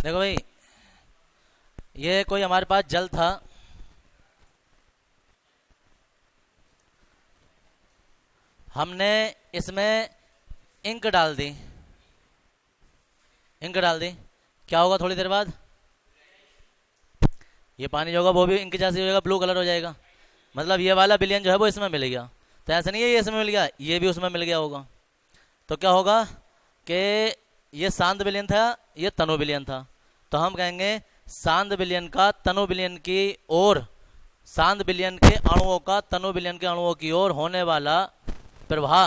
देखो भाई, ये कोई हमारे पास जल था। हमने इसमें इंक डाल दी। इंक डाल दी, क्या होगा थोड़ी देर बाद? ये पानी जो होगा वो भी इंक जैसे हो जाएगा, ब्लू कलर हो जाएगा। मतलब ये वाला बिलियन जो है वो इसमें मिल गया। तो ऐसा नहीं है ये इसमें मिल गया, ये भी उसमें मिल गया होगा। तो क्या होगा कि ये शांत बिलियन था, ये तनु बिलियन था। तो हम कहेंगे शांत बिलियन का तनु बिलियन की ओर, शांत बिलियन के अणुओं का तनु बिलियन के अणुओं की ओर प्रवाह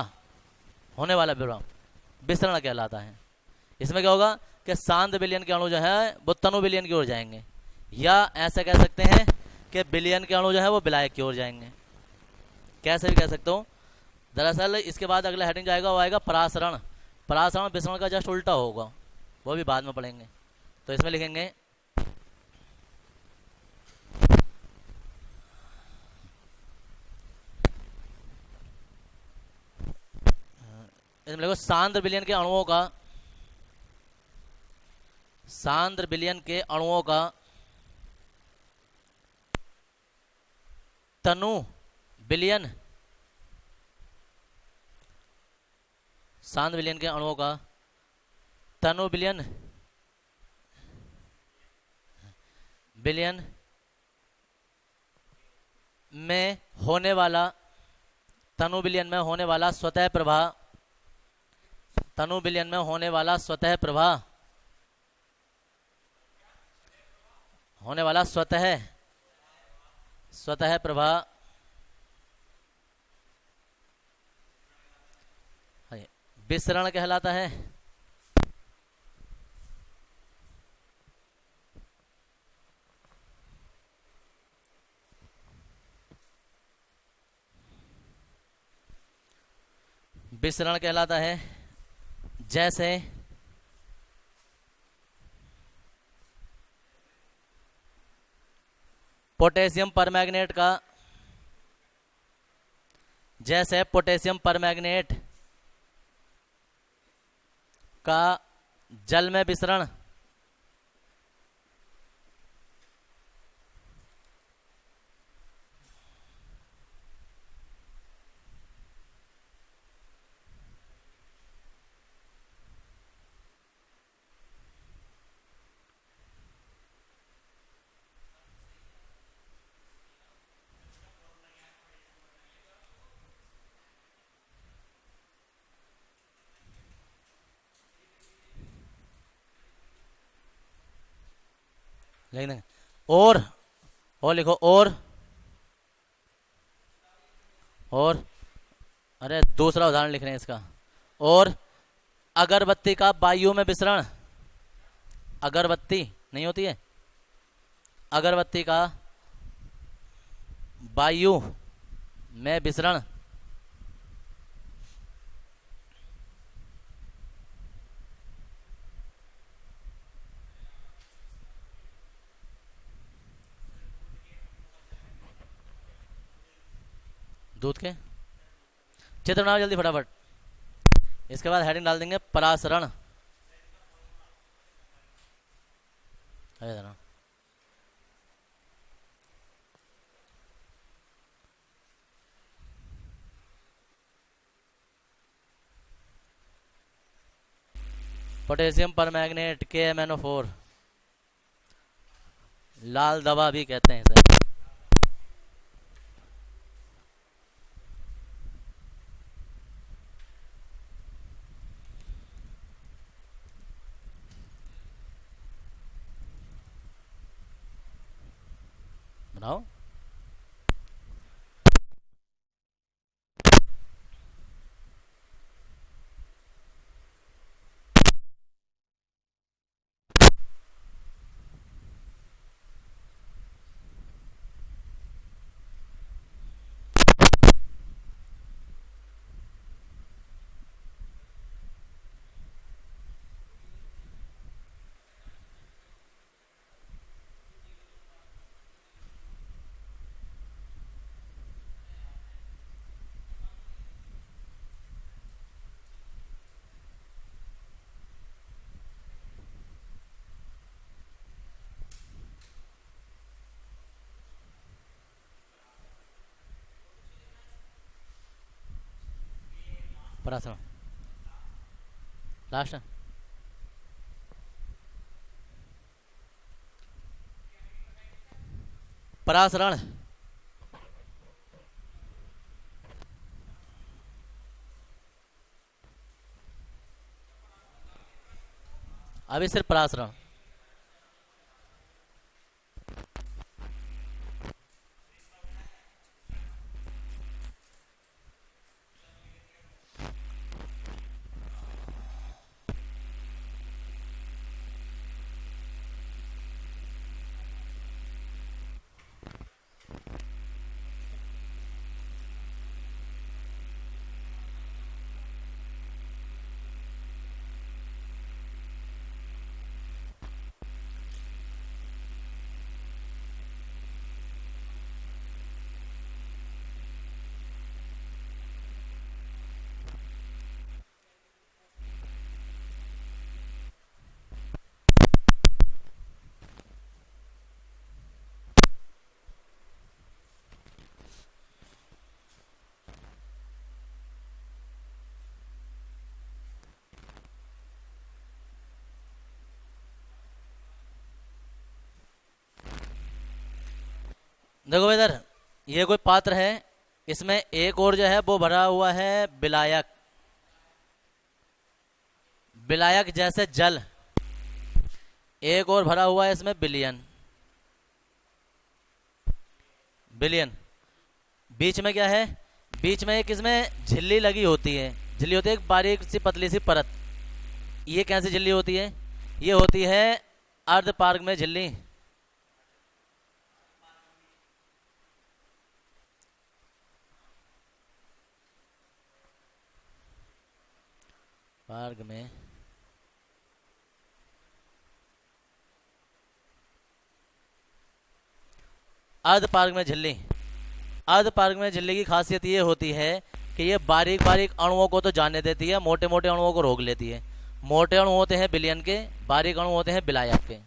होने वाला प्रवाह विसरण कहलाता है। इसमें क्या होगा कि शांत बिलियन के अणु जो है वो तनु बिलियन की ओर जाएंगे, या ऐसा कह सकते हैं कि बिलियन के अणु जो है वो विलायक की ओर जाएंगे। कैसे भी कह सकते हो। दरअसल इसके बाद अगला हेडिंग जाएगा, वो आएगा परासरण। परासरण विसरण का जस्ट उल्टा होगा, वो भी बाद में पढ़ेंगे। तो इसमें लिखेंगे इसमें लिखो सांद्र बिलियन के अणुओं का, सांद्र बिलियन के अणुओं का तनु बिलियन, सांद्र बिलियन के अणुओं का तनु बिलियन बिलियन में होने वाला, तनु बिलियन में होने वाला स्वतः प्रवाह, तनु बिलियन में होने वाला स्वतः प्रवाह, होने वाला स्वतः स्वतः प्रवाह विसरण कहलाता है। विसरण कहलाता है। जैसे पोटेशियम परमैंगनेट का, जैसे पोटेशियम परमैंगनेट का जल में विसरण, लिख देंगे और लिखो और अरे दूसरा उदाहरण लिख रहे हैं इसका। और अगरबत्ती का वायु में विसरण, अगरबत्ती नहीं होती है, अगरबत्ती का वायु में विसरण, दूध के चित्र बनाओ जल्दी फटाफट। इसके बाद हेडिंग डाल देंगे परासरण। अरे जरा पोटेशियम परमैंगनेट KMnO4, लाल दवा भी कहते हैं इसे। बनाओ। परासरण लास्ट। परासरण अभी सिर्फ परासरण। देखो इधर, ये कोई पात्र है, इसमें एक और जो है वो भरा हुआ है विलायक। विलायक जैसे जल, एक और भरा हुआ है इसमें विलयन। विलयन बीच में क्या है, बीच में एक इसमें झिल्ली लगी होती है, झिल्ली होती है एक बारीक सी पतली सी परत। ये कैसी झिल्ली होती है, ये होती है अर्धपारग में झिल्ली। पार्ग में अर्धपारग में झिल्ली। अर्धपारग में झिल्ली की खासियत ये होती है कि ये बारीक बारीक अणुओं को तो जाने देती है, मोटे मोटे अणुओं को रोक लेती है। मोटे अणु होते हैं विलयन के, बारीक अणु होते हैं विलायक के।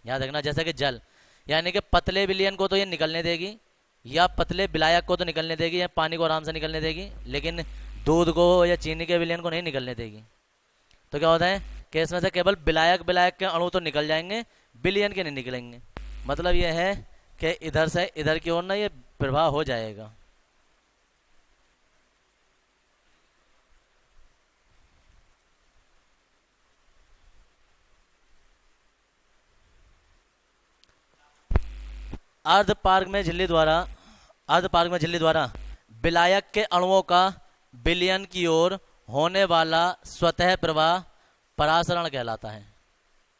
याद रखना, जैसे कि जल, यानी कि पतले विलयन को तो ये निकलने देगी, या पतले विलायक को तो निकलने देगी, या पानी को आराम से निकलने देगी, लेकिन दूध को या चीनी के विलयन को नहीं निकलने देगी। तो क्या होता है कि इसमें से केवल विलायक विलायक के अणु तो निकल जाएंगे, विलयन के नहीं निकलेंगे। मतलब यह है कि इधर से इधर की ओर ना ये प्रवाह हो जाएगा। अर्धपारग में झिल्ली द्वारा, अर्धपारग में झिल्ली द्वारा विलायक के अणुओं का विलयन की ओर होने वाला स्वतः प्रवाह परासरण कहलाता है।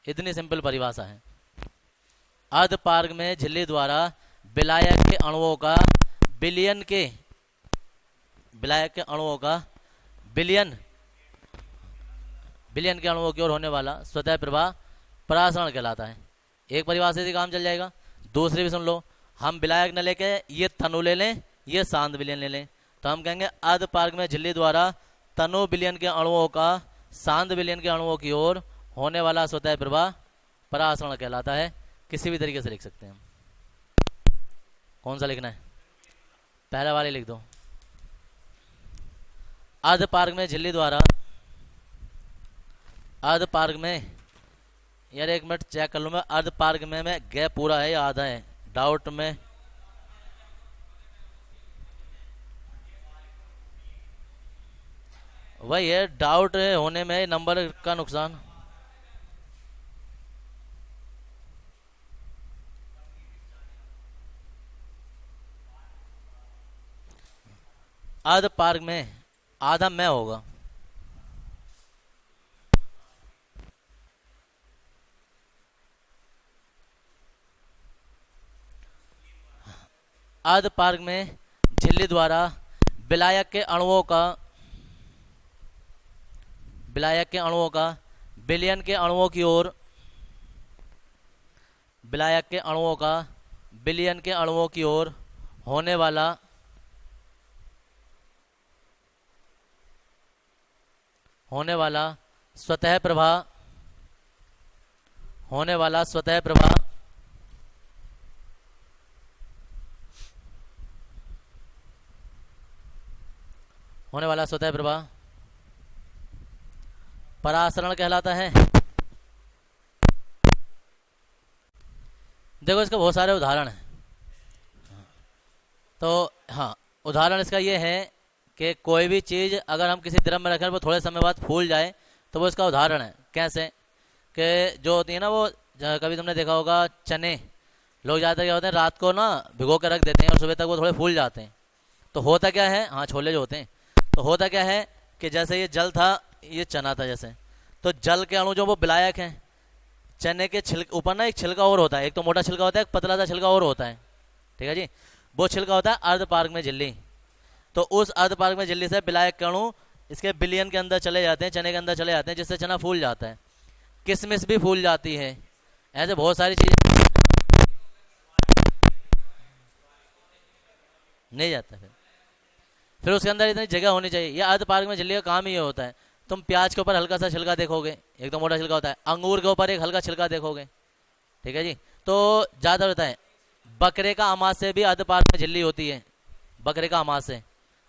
इतनी सिंपल परिभाषा है। अर्धपारग में झिल्ली द्वारा विलायक के अणुओं का विलयन के, विलायक के अणुओं का विलयन, विलयन के अणुओं की ओर होने वाला स्वतः प्रवाह परासरण कहलाता है। एक परिभाषा से काम चल जाएगा। दूसरी भी सुन लो, हम विलायक न लेके ये तनु ले लें, ये सांद विलयन ले लें, तो हम कहेंगे अर्धपारग में झिल्ली द्वारा तनु विलयन के अणुओं का सांद विलयन के अणुओं की ओर होने वाला स्वतः प्रवाह परासरण कहलाता है। किसी भी तरीके से लिख सकते हैं। कौन सा लिखना है, पहला वाले लिख दो। अर्धपारग में झिल्ली द्वारा, अर्धपारग में, यार एक मिनट चेक कर लूँ मैं, अर्धपारग में मैं गैप पूरा है या आधा है, डाउट में। वही है, डाउट होने में नंबर का नुकसान। अर्धपारग में आधा में होगा। अर्धपारग में झिल्ली द्वारा विलायक के अणुओं का, विलायक के अणुओं का विलयन के अणुओं की ओर, विलायक के अणुओं का विलयन के अणुओं की ओर होने वाला, होने वाला स्वतः प्रवाह, होने वाला स्वतः प्रवाह होने वाला स्वतः प्रवाह परासरण कहलाता है। देखो इसके बहुत सारे उदाहरण हैं। तो हाँ, उदाहरण इसका ये है कि कोई भी चीज़ अगर हम किसी द्रव में रखें वो थोड़े समय बाद फूल जाए, तो वो इसका उदाहरण है। कैसे कि जो होती है ना, वो कभी तुमने देखा होगा चने, लोग ज़्यादातर क्या होते हैं, रात को ना भिगो के रख देते हैं और सुबह तक वो थोड़े फूल जाते हैं। तो होता क्या है, हाँ छोले जो होते हैं, तो होता क्या है कि जैसे ये जल था, ये चना था जैसे, तो जल के अणु जो वो विलायक हैं, चने के छिलके ऊपर ना एक छिलका और होता है, एक तो मोटा छिलका होता है, एक पतला सा छिलका और होता है, ठीक है जी। वो छिलका होता है अर्धपारग में झिल्ली। तो उस अर्धपारग में झिल्ली से विलायक के अणु इसके बिलियन के अंदर चले जाते हैं, चने के अंदर चले जाते हैं, जिससे चना फूल जाता है। किशमिश भी फूल जाती है। ऐसे बहुत सारी चीजें नहीं जाता। फिर उसके अंदर इतनी जगह होनी चाहिए। ये अर्धपारग में झिल्ली का काम ही ये होता है। तुम प्याज के ऊपर हल्का सा छिलका देखोगे, एक तो मोटा छिलका होता है, अंगूर के ऊपर एक हल्का छिलका देखोगे, ठीक है जी। तो ज्यादा होता है। बकरे का अमास से भी अर्धपारग में झिल्ली होती है, बकरे का अमास से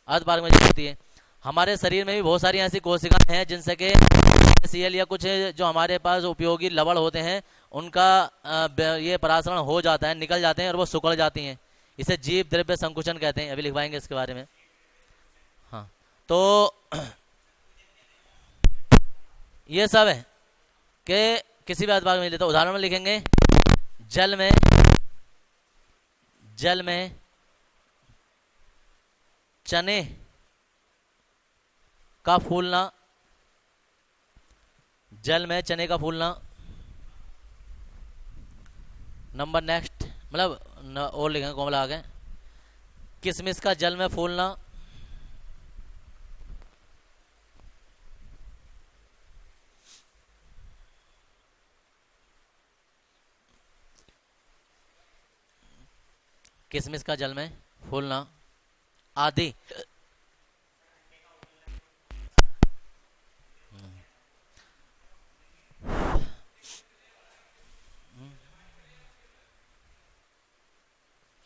अर्धपारग में झिल्ली होती है। हमारे शरीर में भी बहुत सारी ऐसी कोशिकाएं हैं जिनसे कि सीएल या कुछ जो हमारे पास उपयोगी लवण होते हैं, उनका ये परासरण हो जाता है, निकल जाते हैं और वो सुकड़ जाती हैं। इसे जीव द्रव्य संकुचन कहते हैं। अभी लिखवाएंगे इसके बारे में। हाँ, तो ये सब है कि किसी भी अर्धपारग में लेते, उदाहरण में लिखेंगे जल में, जल में चने का फूलना, जल में चने का फूलना। नंबर नेक्स्ट, मतलब और लिखेंगे कोमला आगे, किशमिश का जल में फूलना, किशमिश का जल में फूलना आदि।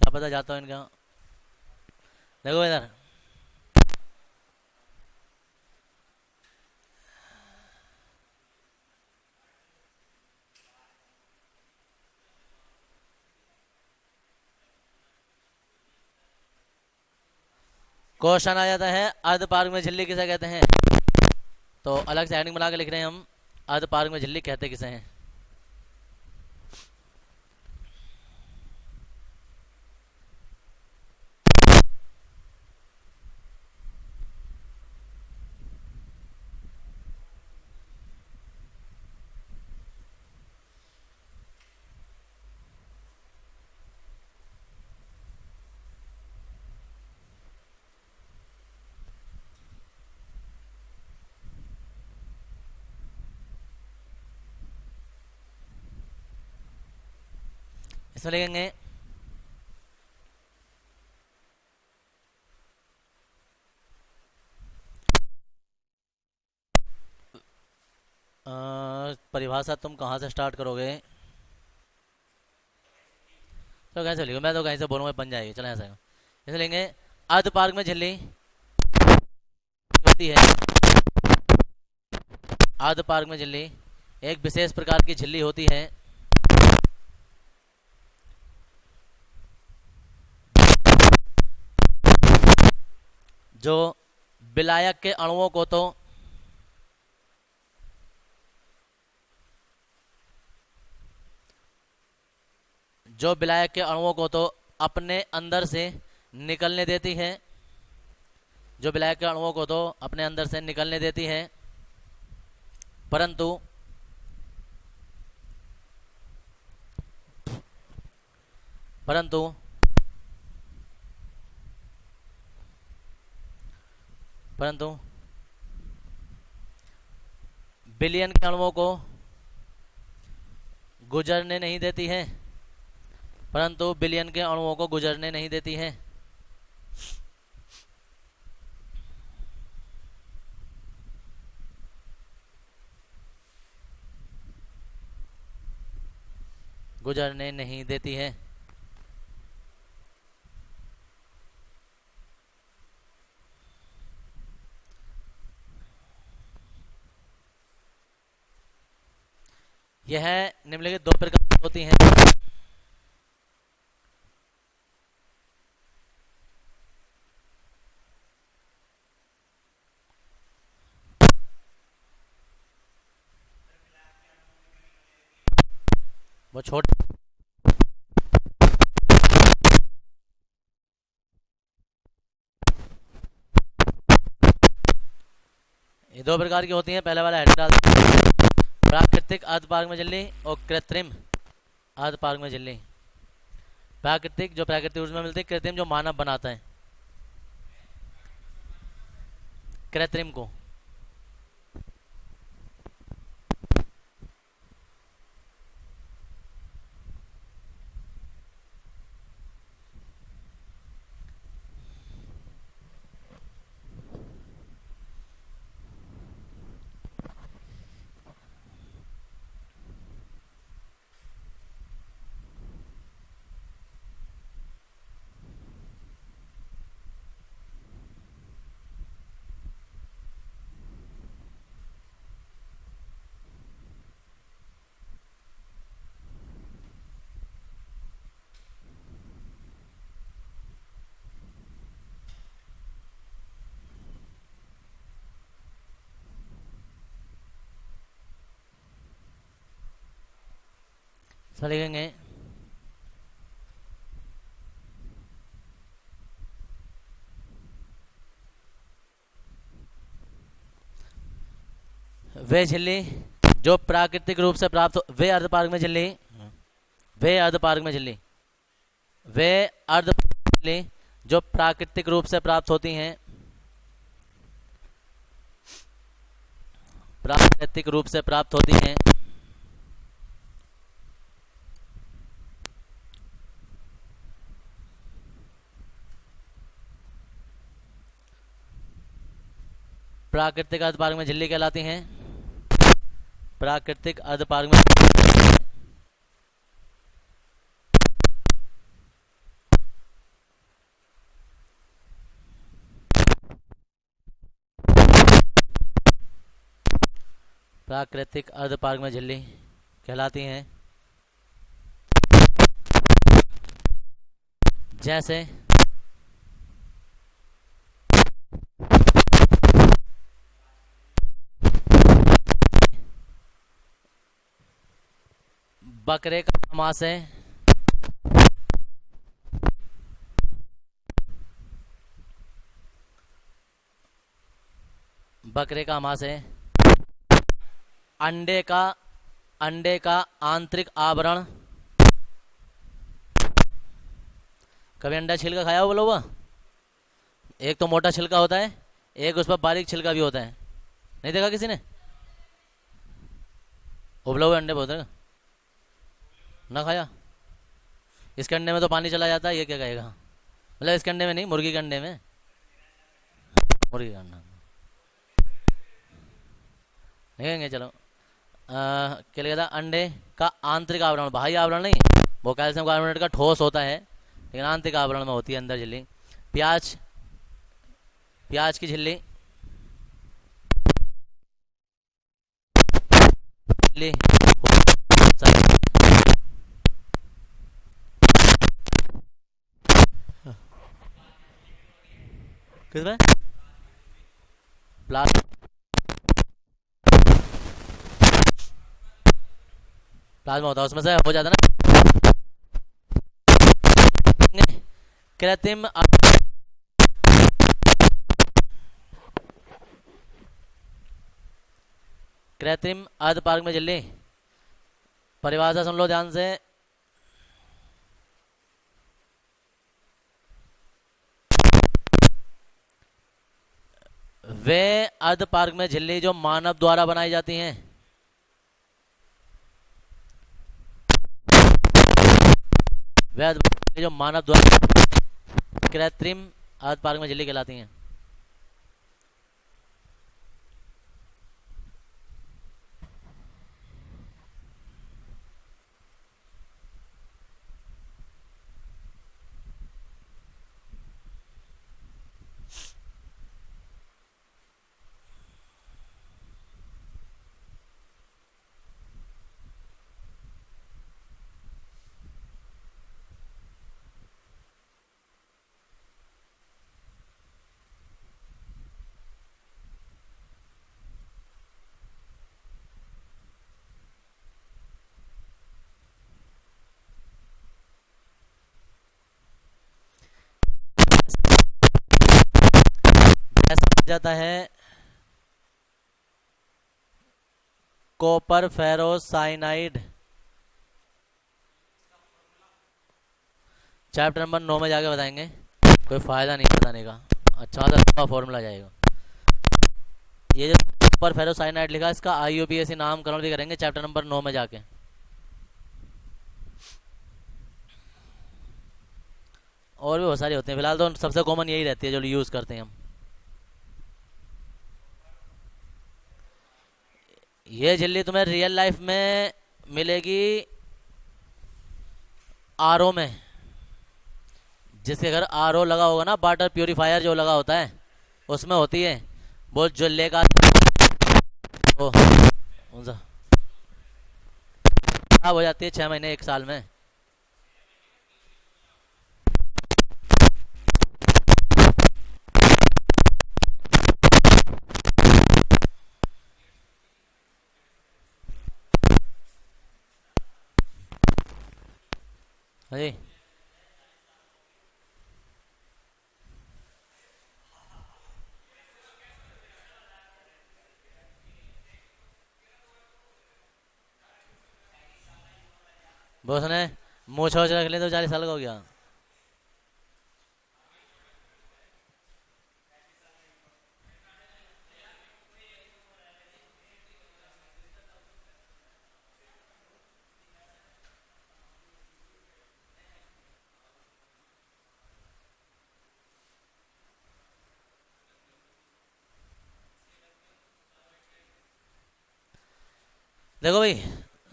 क्या पता जाता हूँ इनका। देखो इधर, क्वेश्चन आ जाता है अर्धपारग में झिल्ली किसे कहते हैं। तो अलग से हेडिंग बना के लिख रहे हैं हम, अर्धपारग में झिल्ली कहते किसे हैं। इसमें लिखेंगे परिभाषा तुम कहाँ से स्टार्ट करोगे, तो कैसे लिखो, मैं तो कहीं से बोलूँगा बन जाएगी। चलो ऐसा इसे लेंगे, अर्धपारग में झिल्ली होती है, अर्धपारग में झिल्ली एक विशेष प्रकार की झिल्ली होती है जो विलायक के अणुओं को तो जो विलायक के अणुओं को तो अपने अंदर से निकलने देती है, जो विलायक के अणुओं को तो अपने अंदर से निकलने देती है, परंतु परंतु परंतु बिलियन के अणुओं को गुजरने नहीं देती है, परंतु बिलियन के अणुओं को गुजरने नहीं देती है। गुजरने नहीं देती है। यह निम्नलिखित दो प्रकार की होती हैं। वो छोटे ये दो प्रकार की होती हैं। पहले वाला हेड डाल प्राकृतिक अर्धपारगम्य झिल्ली और कृत्रिम अर्धपारगम्य झिल्ली। प्राकृतिक जो प्राकृतिक रूप में मिलती है, कृत्रिम जो मानव बनाता है। कृत्रिम को लिखेंगे वे झिल्ली जो प्राकृतिक रूप से प्राप्त वे अर्धपारगम्य झिल्ली वे अर्धपारगम्य झिल्ली वे अर्धपारगम्य झिल्ली जो प्राकृतिक रूप से प्राप्त होती हैं। प्राकृतिक रूप से प्राप्त होती हैं। प्राकृतिक अर्धपारगम्य झिल्ली कहलाती हैं। प्राकृतिक अर्धपारगम्य प्राकृतिक अर्धपारगम्य झिल्ली कहलाती हैं। जैसे बकरे का मांस है, बकरे का मांस है। अंडे का आंतरिक आवरण। कभी अंडा छिलका खाया हो बोलो? हुआ एक तो मोटा छिलका होता है, एक उस पर बारीक छिलका भी होता है। नहीं देखा किसी ने? उबले हुए अंडे बोलते हैं ना, खाया? इसके अंडे में तो पानी चला जाता है, ये क्या कहेगा? मतलब इसके अंडे में नहीं, मुर्गी के अंडे में। मुर्गी का अंडा देखेंगे। चलो क्या लिखा था? अंडे का आंतरिक आवरण, बाह्य आवरण नहीं, वो कैल्शियम कार्बोनेट का ठोस होता है, लेकिन आंतरिक आवरण में होती है अंदर झिल्ली। प्याज की झिल्ली किसमें प्लाज्मा होता है, उसमें से हो जाता ना। कृत्रिम अर्धपारगम्य झिल्ली परिभाषा सुन लो ध्यान से। वे अर्धपारगम्य झिल्ली जो मानव द्वारा बनाई जाती हैं। वे जो मानव द्वारा कृत्रिम अर्धपारगम्य झिल्ली कहलाती हैं। जाता है copper ferrous cyanide. Chapter number 9 में जाके बताएंगे, कोई फायदा नहीं बताने का, अच्छा सा फॉर्मूला जाएगा। ये जो कॉपर फेरोस साइनाइड लिखा, इसका IUPAC नामकरण भी करेंगे चैप्टर नंबर 9 में जाके। और भी बहुत सारी होते हैं, फिलहाल तो सबसे कॉमन यही रहती है जो यूज करते हैं हम। ये झिल्ली तुम्हें रियल लाइफ में मिलेगी RO में। जिसके घर RO लगा होगा ना, वाटर प्यूरिफायर जो लगा होता है, उसमें होती है। वो जो लेगा वो खराब हो जाती है 6 महीने 1 साल में। हाँ जी, बॉस ने मूछ वूछ रख ले तो 40 साल का हो गया। देखो भाई,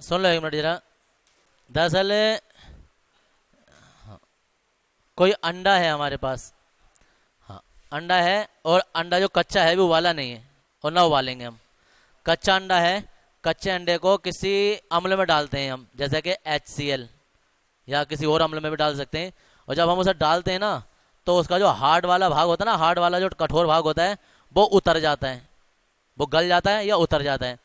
सुन लो 1 मिनट जरा। दरअसल कोई अंडा है हमारे पास, हाँ अंडा है, और अंडा जो कच्चा है भी उबाला नहीं है, और ना उबालेंगे हम। कच्चा अंडा है, कच्चे अंडे को किसी अम्ल में डालते हैं हम, जैसे कि HCl या किसी और अम्ल में भी डाल सकते हैं। और जब हम उसे डालते हैं ना, तो उसका जो हार्ड वाला भाग होता है ना, हार्ड वाला जो कठोर भाग होता है, वो उतर जाता है, वो गल जाता है या उतर जाता है।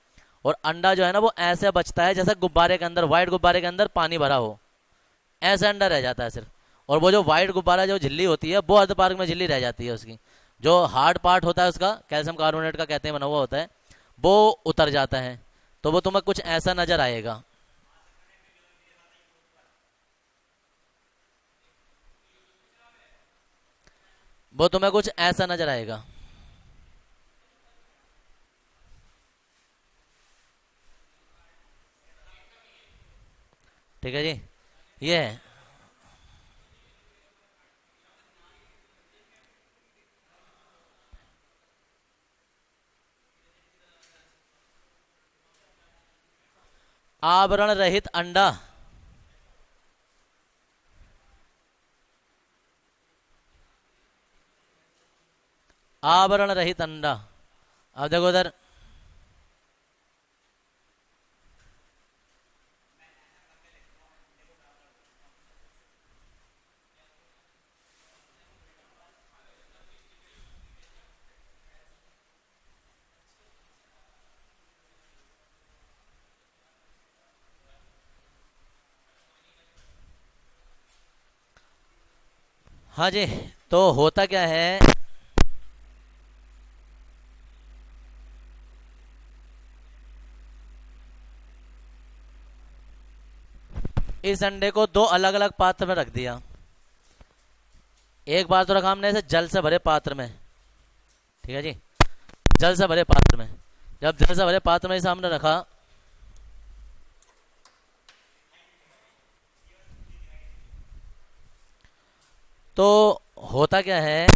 और अंडा जो है ना, वो ऐसे बचता है जैसे गुब्बारे के अंदर, व्हाइट गुब्बारे के अंदर पानी भरा हो, ऐसे अंडा रह जाता है सिर्फ। और वो जो व्हाइट गुब्बारा जो झिल्ली होती है, वो अर्ध पार्क में झिल्ली रह जाती है। उसकी जो हार्ड पार्ट होता है उसका, कैल्शियम कार्बोनेट का कहते हैं बना हुआ होता है, वो उतर जाता है। तो वो तुम्हें कुछ ऐसा नजर आएगा। वो तुम्हें कुछ ऐसा नजर आएगा। ठीक है जी, ये है। आवरण रहित अंडा, आवरण रहित अंडा। अब देखो उधर, हाँ जी, तो होता क्या है, इस अंडे को 2 अलग अलग पात्र में रख दिया। एक बार तो रखा हमने इसे जल से भरे पात्र में, ठीक है जी, जल से भरे पात्र में। जब जल से भरे पात्र में इसे हमने रखा, तो होता क्या है,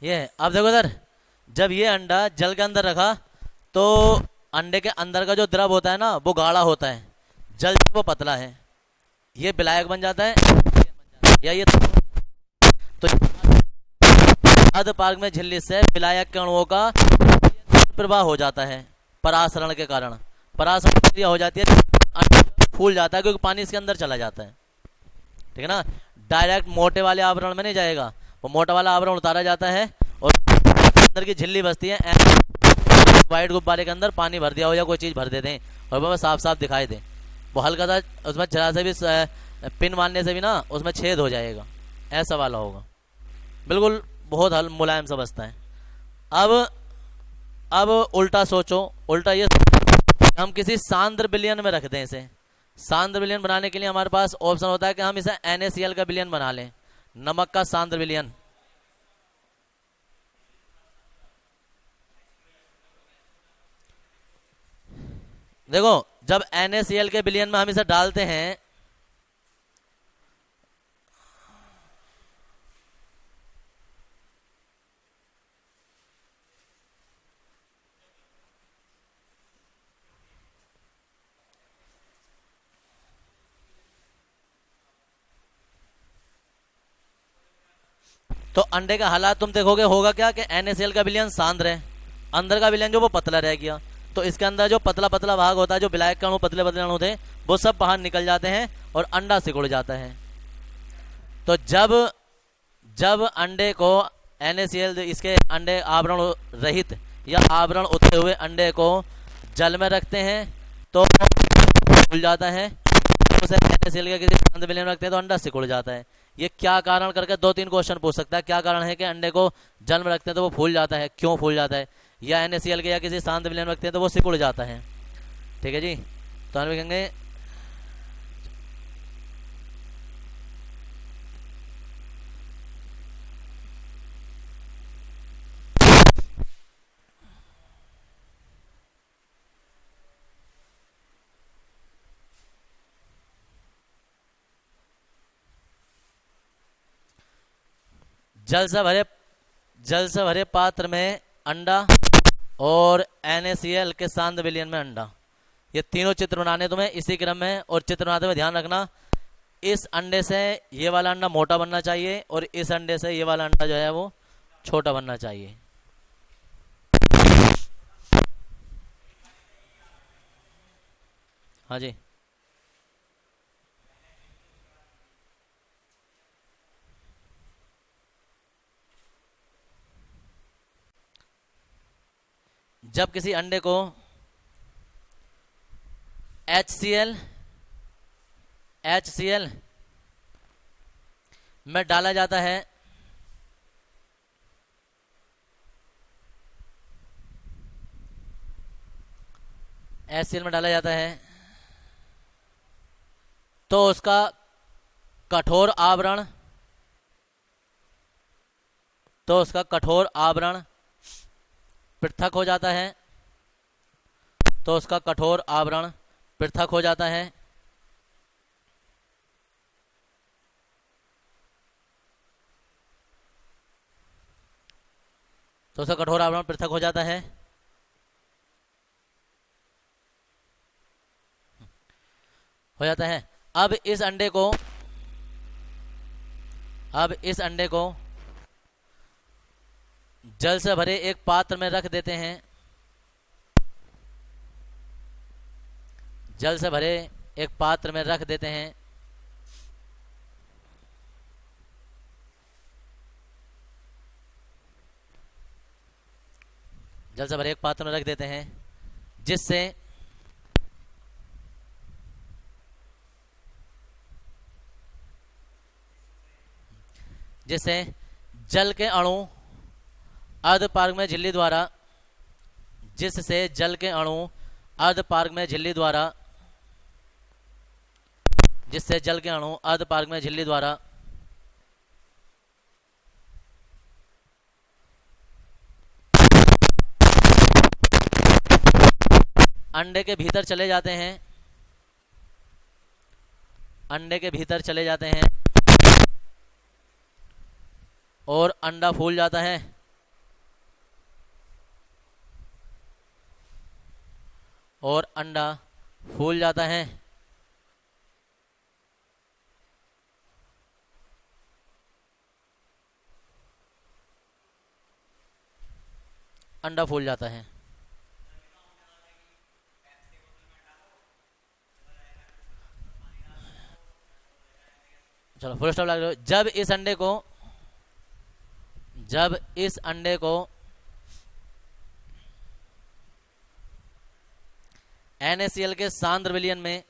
ये अब देखो इधर, जब ये अंडा जल के अंदर रखा, तो अंडे के अंदर का जो द्रव होता है ना, वो गाढ़ा होता है, जल वो पतला है। ये विलायक बन जाता है, या ये अधपार्ग में झिल्ली से विलायक के अणुओं का प्रवाह हो जाता है परासरण के कारण। परासरण क्रिया हो जाती है, फूल जाता है क्योंकि पानी इसके अंदर चला जाता है, ठीक है ना। डायरेक्ट मोटे वाले आवरण में नहीं जाएगा, वो मोटा वाला आवरण उतारा जाता है और अंदर की झिल्ली बचती है। वाइट गुब्बारे के अंदर पानी भर दिया हो या कोई चीज़ भर देते हैं और वो साफ साफ दिखाई दे, वो हल्का सा उसमें जरा से भी पिन मारने से भी ना उसमें छेद हो जाएगा, ऐसा वाला होगा, बिल्कुल बहुत मुलायम सा बचता है। अब उल्टा सोचो, उल्टा ये हम किसी सांद्र विलयन में रख दें इसे। सांद्र विलयन बनाने के लिए हमारे पास ऑप्शन होता है कि हम इसे NaCl का विलयन बना लें, नमक का सांद्र विलयन। देखो जब NaCl के विलयन में हम इसे डालते हैं तो अंडे का हालात तुम देखोगे होगा क्या कि NaCl का विलयन सांद्र है, अंदर का विलयन जो वो पतला रह गया, तो इसके अंदर जो पतला पतला भाग होता है, जो विलायक के अणु पतले पतले अणु थे, वो सब बाहर निकल जाते हैं और अंडा सिकुड़ जाता है। तो जब अंडे को NaCl इसके अंडे आवरण रहित या आवरण उतरे हुए अंडे को जल में रखते हैं तो फूल जाता है, उसे NaCl के किसी सांद्र विलयन में रखते हैं तो अंडा सिकुड़ जाता है। ये क्या कारण करके 2-3 क्वेश्चन पूछ सकता है, क्या कारण है कि अंडे को जल में रखते हैं तो वो फूल जाता है, क्यों फूल जाता है, या NaCl के या किसी सांद्र विलयन में रखते हैं तो वो सिकुड़ जाता है, ठीक है जी। तो हम लिखेंगे जल से भरे पात्र में अंडा और NaCl के सांद्र विलयन में अंडा, ये तीनों चित्र बनाने तुम्हें इसी क्रम में। और चित्र बनाते हुए ध्यान रखना, इस अंडे से ये वाला अंडा मोटा बनना चाहिए और इस अंडे से ये वाला अंडा जो है वो छोटा बनना चाहिए। हाँ जी, जब किसी अंडे को HCl में डाला जाता है HCl में डाला जाता है तो उसका कठोर आवरण पृथक हो जाता है, तो उसका कठोर आवरण पृथक हो जाता है। तो उसका कठोर आवरण पृथक हो जाता है। अब इस अंडे को जल से भरे एक पात्र में रख देते हैं, जल से भरे एक पात्र में रख देते हैं। जल से भरे एक पात्र में रख देते हैं जिससे जल के अणु अर्धपार्ग में झिल्ली द्वारा अर्धपार्ग में झिल्ली द्वारा अंडे के भीतर चले जाते हैं, और अंडा फूल जाता है, अंडा फूल जाता है। चलो फुल स्टॉप लगा दो। जब इस अंडे को NaCl के सांद्र विलयन में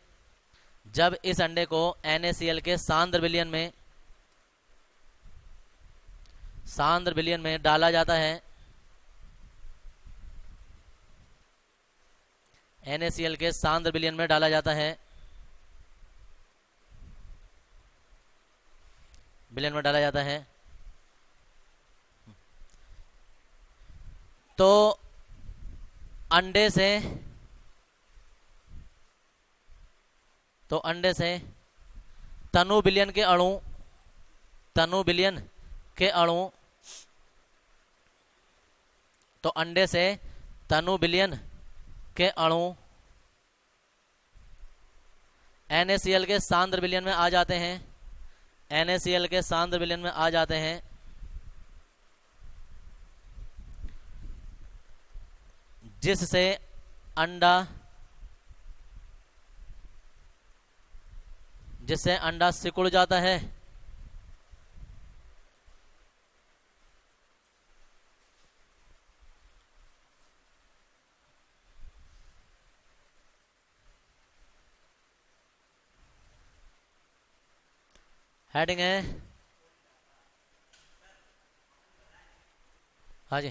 जब इस अंडे को NaCl के सांद्र विलयन में डाला जाता है, NaCl के सांद्र विलयन में डाला जाता है, विलयन में डाला जाता है, तो अंडे से तनु विलयन के अणु तो अंडे से तनु विलयन के अणु NaCl के सांद्र विलयन में आ जाते हैं, NaCl के सांद्र विलयन में आ जाते हैं, जिससे अंडा सिकुड़ जाता है। हेडिंग है, हाँ जी।